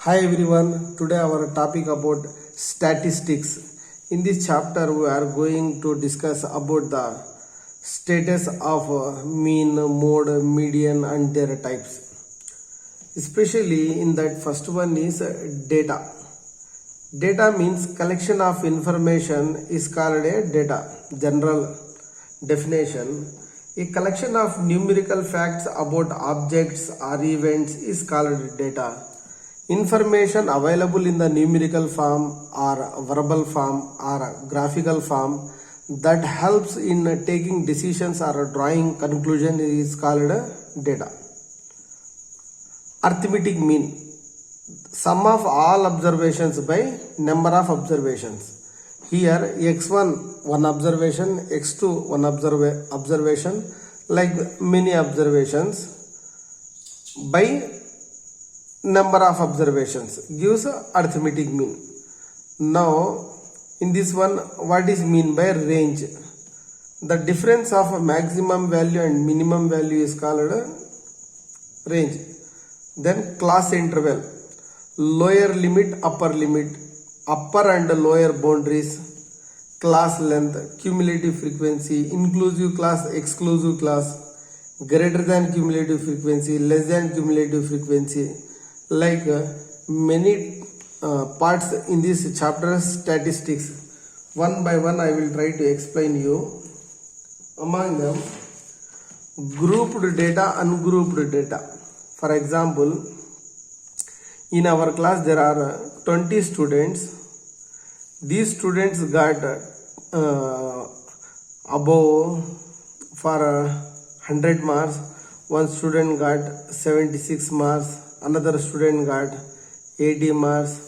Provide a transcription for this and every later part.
Hi everyone, today our topic about statistics. In this chapter we are going to discuss about the status of mean, mode, median and their types. Especially in that first one is data. Data means collection of information is called a data, general definition. A collection of numerical facts about objects or events is called data. Information available in the numerical form or verbal form or graphical form that helps in taking decisions or drawing conclusion is called data. Arithmetic mean sum of all observations by number of observations. Here x1 one observation, x2 one observation, like many observations by number of observations gives arithmetic mean. Now in this one, what is mean by range? The difference of maximum value and minimum value is called range. Then class interval, lower limit, upper and lower boundaries, class length, cumulative frequency, inclusive class, exclusive class, greater than cumulative frequency, less than cumulative frequency, like many parts in this chapter statistics. One by one I will try to explain you. Among them, grouped data, ungrouped data. For example, in our class there are 20 students. These students got above for 100 marks. One student got 76 marks. Another student got 80 marks.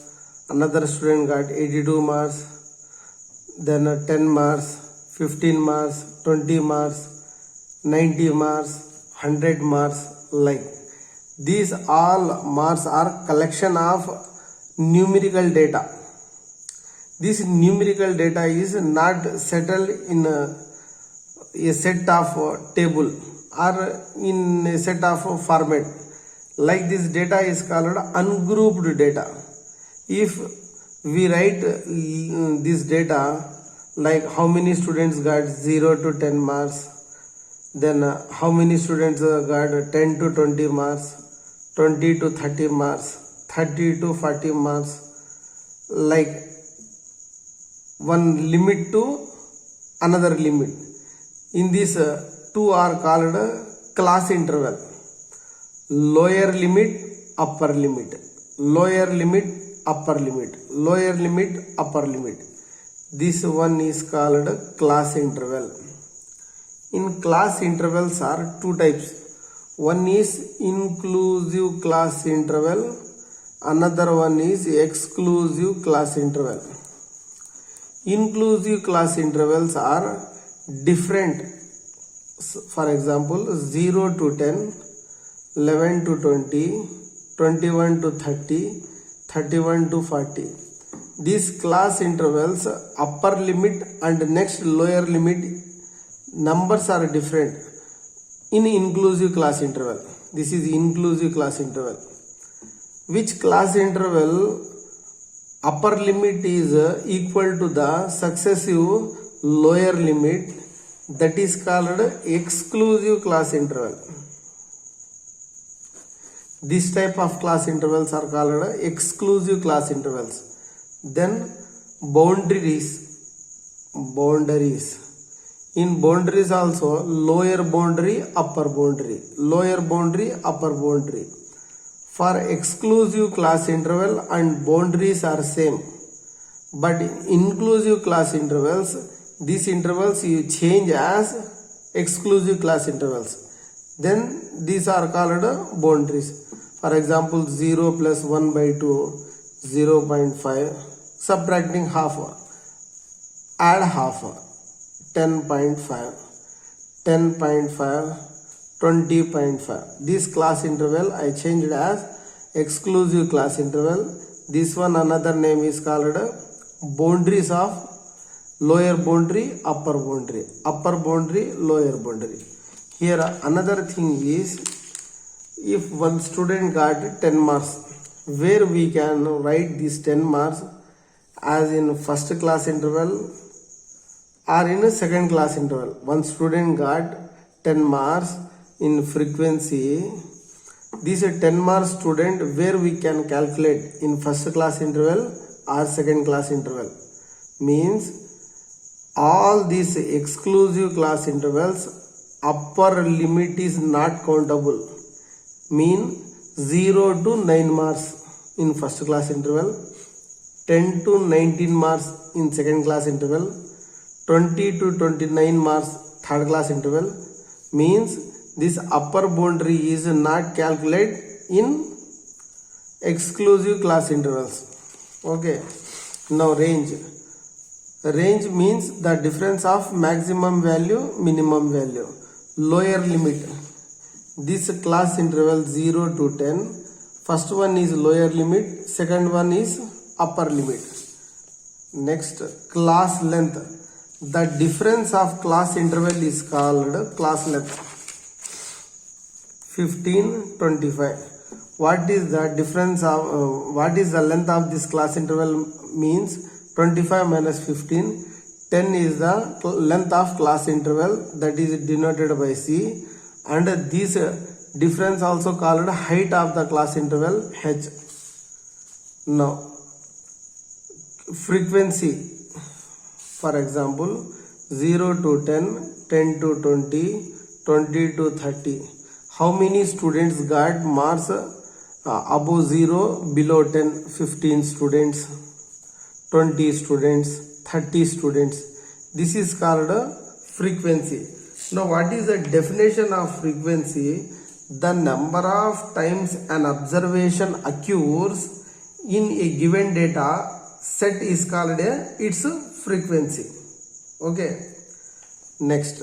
Another student got 82 marks. Then 10 marks, 15 marks, 20 marks, 90 marks, 100 marks, like. These all marks are collection of numerical data. This numerical data is not settled in a set of table or in a set of format. Like this data is called ungrouped data. If we write this data like how many students got 0 to 10 marks, then how many students got 10 to 20 marks, 20 to 30 marks, 30 to 40 marks, like one limit to another limit. In this two are called class interval. Lower limit, upper limit, lower limit, upper limit, lower limit, upper limit. This one is called class interval. In class intervals are two types. One is inclusive class interval, another one is exclusive class interval. Inclusive class intervals are different. For example, 0 to 10, 11 to 20, 21 to 30, 31 to 40. These class intervals, upper limit and next lower limit numbers are different in inclusive class interval. This is inclusive class interval. Which class interval upper limit is equal to the successive lower limit, that is called exclusive class interval. This type of class intervals are called exclusive class intervals. Then boundaries. In boundaries also, lower boundary, upper boundary, lower boundary, upper boundary. For exclusive class interval and boundaries are same, but in inclusive class intervals, these intervals you change as exclusive class intervals. Then these are called boundaries. For example, 0 plus 1 by 2, 0.5, subtracting half, add half, 10.5, 10.5, 20.5. This class interval I changed as exclusive class interval. This one another name is called boundaries of lower boundary, upper boundary, lower boundary. Here another thing is, if one student got 10 marks, where we can write these 10 marks as in first class interval or in a second class interval. One student got 10 marks in frequency. This is a 10 marks student where we can calculate in first class interval or second class interval. Means all these exclusive class intervals upper limit is not countable. Mean 0 to 9 marks in first class interval, 10 to 19 marks in second class interval, 20 to 29 marks third class interval. Means this upper boundary is not calculated in exclusive class intervals. Okay. Now range. Range means the difference of maximum value, minimum value. Lower limit. This class interval 0 to 10. First one is lower limit, second one is upper limit. Next, class length. The difference of class interval is called class length. 15, 25. What is the difference of, what is the length of this class interval means 25 minus 15. 10 is the length of class interval, that is denoted by C, and this difference also called height of the class interval H. Now frequency, for example 0 to 10, 10 to 20, 20 to 30. How many students got marks above 0, below 10? 15 students, 20 students, 30 students. This is called frequency. Now what is the definition of frequency? The number of times an observation occurs in a given data set is called its frequency. Okay. Next,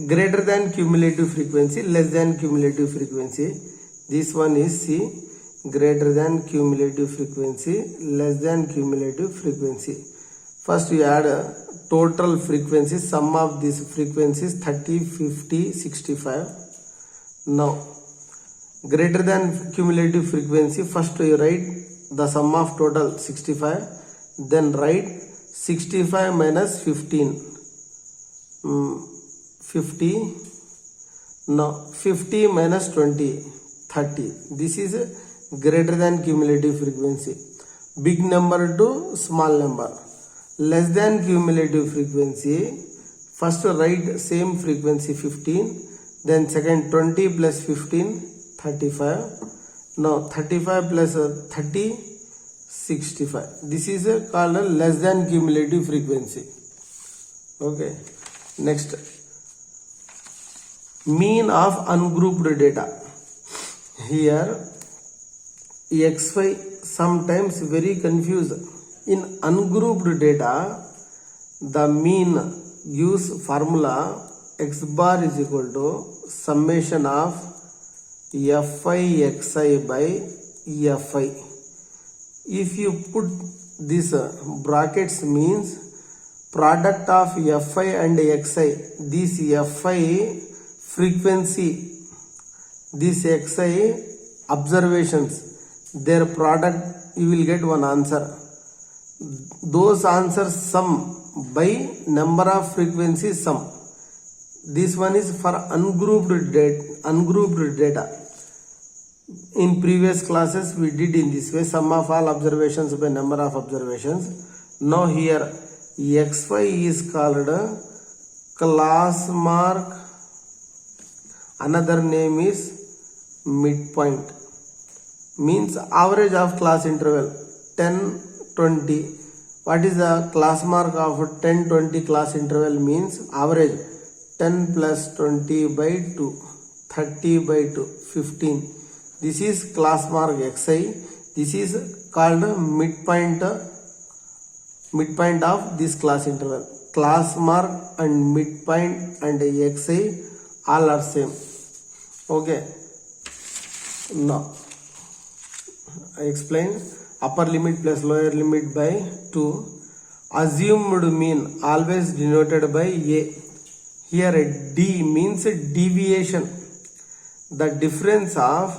greater than cumulative frequency, less than cumulative frequency. This one is C. Greater than cumulative frequency, less than cumulative frequency. First we add total frequency, sum of these frequencies 30, 50, 65. Now greater than cumulative frequency, first you write the sum of total 65, then write 65 minus 15, 50. Now 50 minus 20, 30. This is greater than cumulative frequency. Big number to small number. Less than cumulative frequency, first write same frequency 15, then second 20 plus 15, 35. Now 35 plus 30, 65. This is called a less than cumulative frequency. Okay. Next, mean of ungrouped data. Here XY sometimes very confused. In ungrouped data, the mean gives formula x bar is equal to summation of Fi xi by Fi. If you put this brackets means product of Fi and xi, this Fi frequency, this xi observations, their product, you will get one answer. Those answers sum by number of frequencies sum. This one is for ungrouped data. In previous classes we did in this way, sum of all observations by number of observations. Now here xy is called class mark, another name is midpoint, means average of class interval 10, 20. What is the class mark of 10, 20 class interval means average 10 plus 20 by 2, 30 by 2, 15. This is class mark xi. This is called midpoint of this class interval. Class mark and midpoint and xi all are same. Okay. Now I explain. Upper limit plus lower limit by 2. Assumed mean always denoted by A. Here D means deviation. The difference of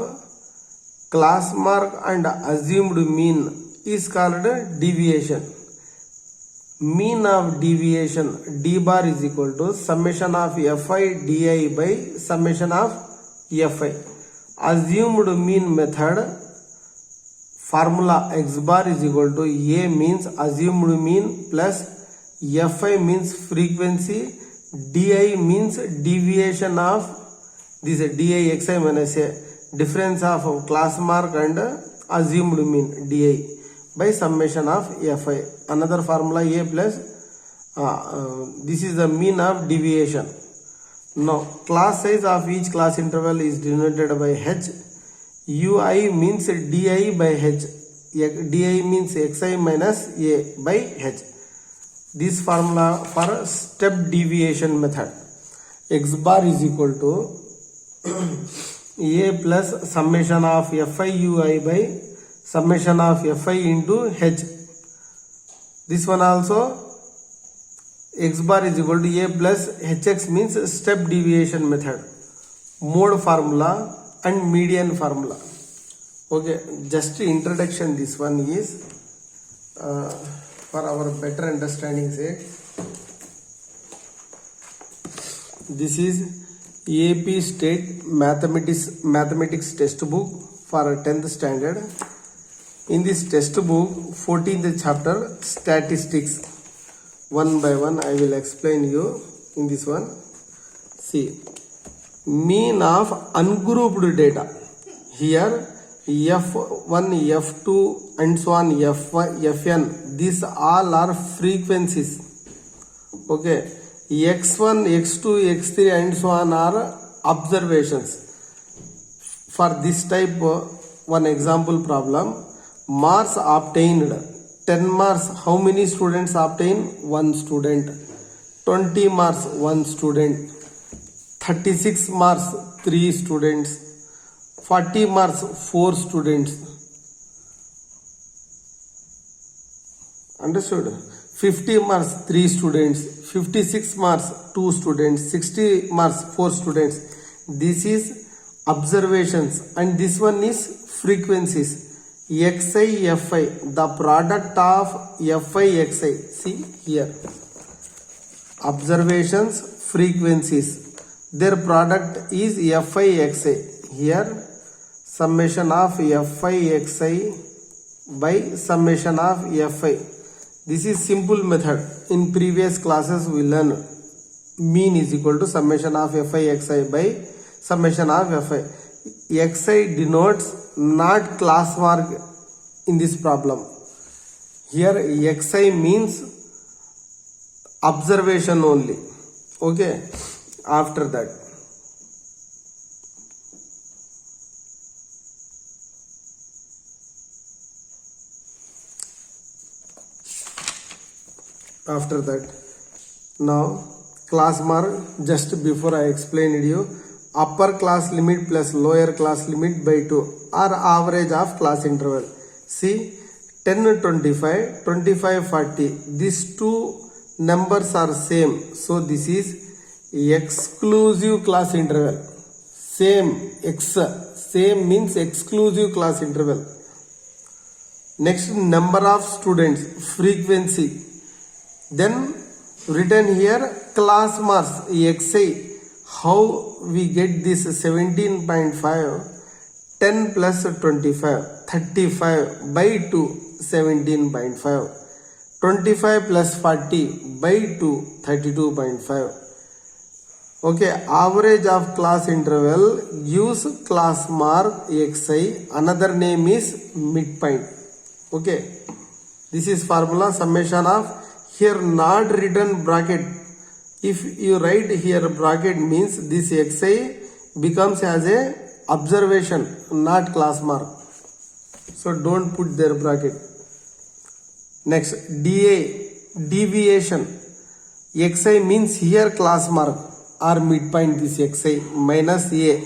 class mark and assumed mean is called deviation. Mean of deviation d bar is equal to summation of fi di by summation of fi. Assumed mean method formula x bar is equal to a means assumed mean plus fi means frequency, di means deviation of this di xi minus a difference of class mark and assumed mean di by summation of fi. Another formula a plus this is the mean of deviation. Now class size of each class interval is denoted by h. ui means di by h. Di means xi minus a by h. This formula for step deviation method. X bar is equal to a plus summation of fi ui by summation of fi into h. This one also x bar is equal to a plus hx means step deviation method, mode formula and median formula. Okay, just introduction this one is for our better understanding sake. This is AP State Mathematics textbook for 10th standard. In this textbook, 14th chapter, statistics. One by one, I will explain you in this one. See, mean of ungrouped data. Here, F1, F2, and so on, Fn. These all are frequencies. Okay, X1, X2, X3, and so on are observations. For this type, one example problem. Marks obtained 10 marks. How many students obtain? 1 student. 20 marks, 1 student. 36 marks, 3 students. 40 marks, 4 students. Understood? 50 marks, 3 students. 56 marks, 2 students. 60 marks, 4 students. This is observations and this one is frequencies. xi fi, the product of fi xi. See here, observations, frequencies, their product is fi xi. Here summation of fi xi by summation of fi. This is simple method. In previous classes we learn mean is equal to summation of fi xi by summation of fi. xi denotes not class mark in this problem. Here xi means observation only. Okay, after that now class mark. Just before I explained you, upper class limit plus lower class limit by 2 or average of class interval. See, 10 25, 25 40, these two numbers are same, so this is exclusive class interval. Same means exclusive class interval. Next, number of students, frequency. Then written here class marks xi. How we get this 17.5? 10 plus 25, 35 by 2, 17.5. 25 plus 40 by 2, 32.5. Okay, average of class interval gives class mark xi. Another name is midpoint. Okay, this is formula summation of. Here not written bracket. If you write here bracket means this xi becomes as a observation, not class mark. So don't put their bracket. Next, DA, deviation. Xi means here class mark or midpoint this xi minus A.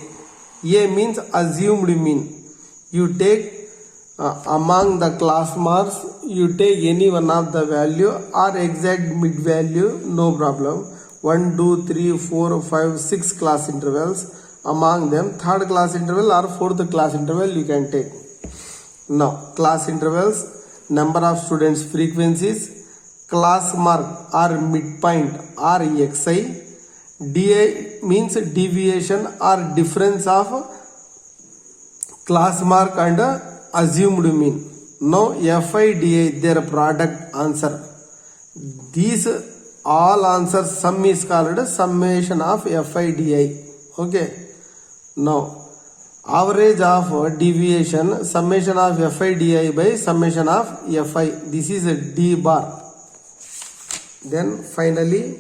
A means assumed mean. You take among the class marks, you take any one of the value or exact mid value, no problem. 1, 2, 3, 4, 5, 6 class intervals. among them third class interval or fourth class interval you can take. Now class intervals, number of students, frequencies, class mark or midpoint or xi, di means deviation or difference of class mark and assumed mean. Now fi di their product answer. These all answers sum is called summation of fi di. Okay. Now average of deviation, summation of fi di by summation of fi. This is a d bar. Then finally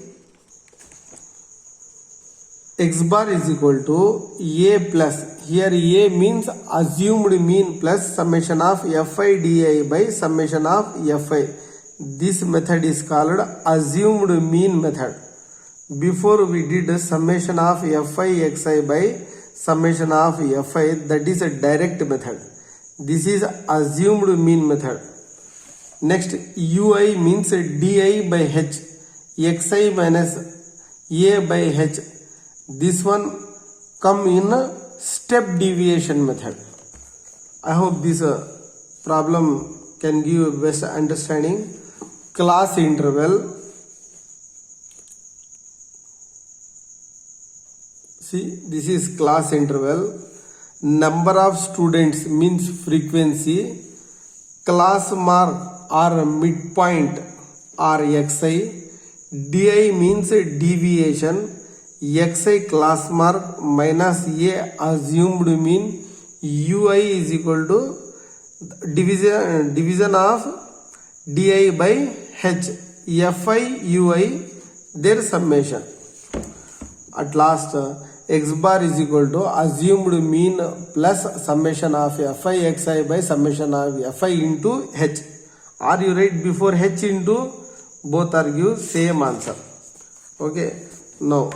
x bar is equal to a plus, here a means assumed mean plus summation of fi di by summation of fi. This method is called assumed mean method. Before we did summation of fi xi by summation of fi, that is a direct method. This is assumed mean method. Next ui means di by h, xi minus a by h. This one come in step deviation method. I hope this problem can give best understanding. Class interval, see this is class interval, number of students means frequency, class mark or midpoint or xi, di means deviation, xi class mark minus a assumed mean, ui is equal to division of di by h, fi ui their summation. At last x bar is equal to assumed mean plus summation of fi xi by summation of fi into h. Or you write before h into, both are give same answer. Okay. Now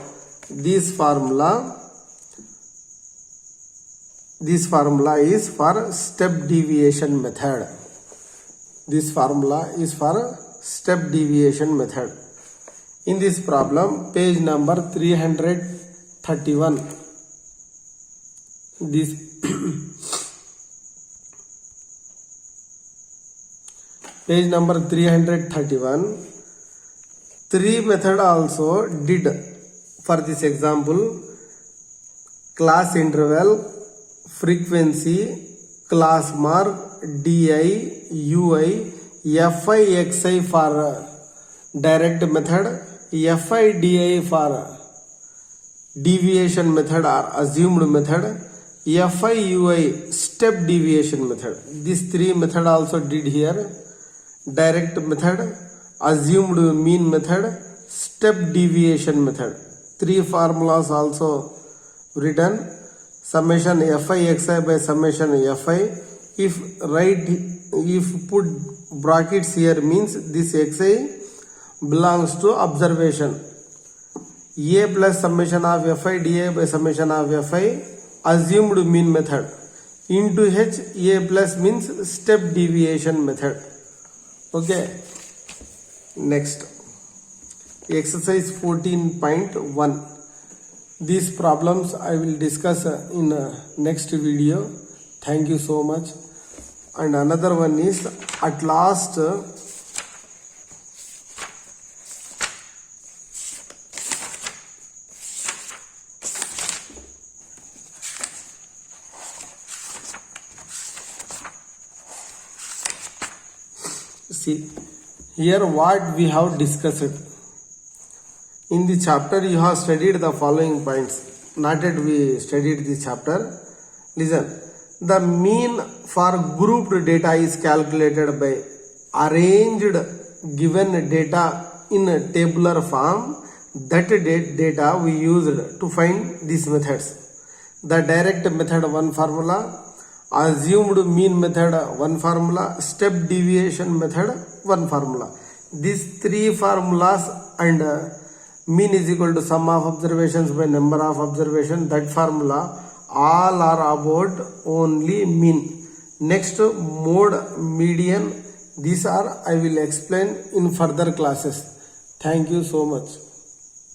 this formula is for step deviation method. This formula is for step deviation method. In this problem, page number 331, this page number 331, three method also did for this example: class interval, frequency, class mark, di, ui, fi xi for direct method, fi di for deviation method or assumed method, fi ui step deviation method. These three method also did here: direct method, assumed mean method, step deviation method. Three formulas also written: summation fi xi by summation fi. If put brackets here means this xi belongs to observation. A plus summation of fi di by summation of fi, assumed mean method, into h, a plus means step deviation method. Okay. Next, exercise 14.1. These problems I will discuss in next video. Thank you so much. And another one is, at last see here what we have discussed. In the chapter you have studied the following points. Not yet we studied this chapter. Listen. The mean for grouped data is calculated by arranged given data in a tabular form. That data we used to find these methods. The direct method, one formula; assumed mean method, one formula; step deviation method, one formula. These three formulas and mean is equal to sum of observations by number of observations. That formula all are about only mean. Next, mode, median, these are I will explain in further classes. Thank you so much.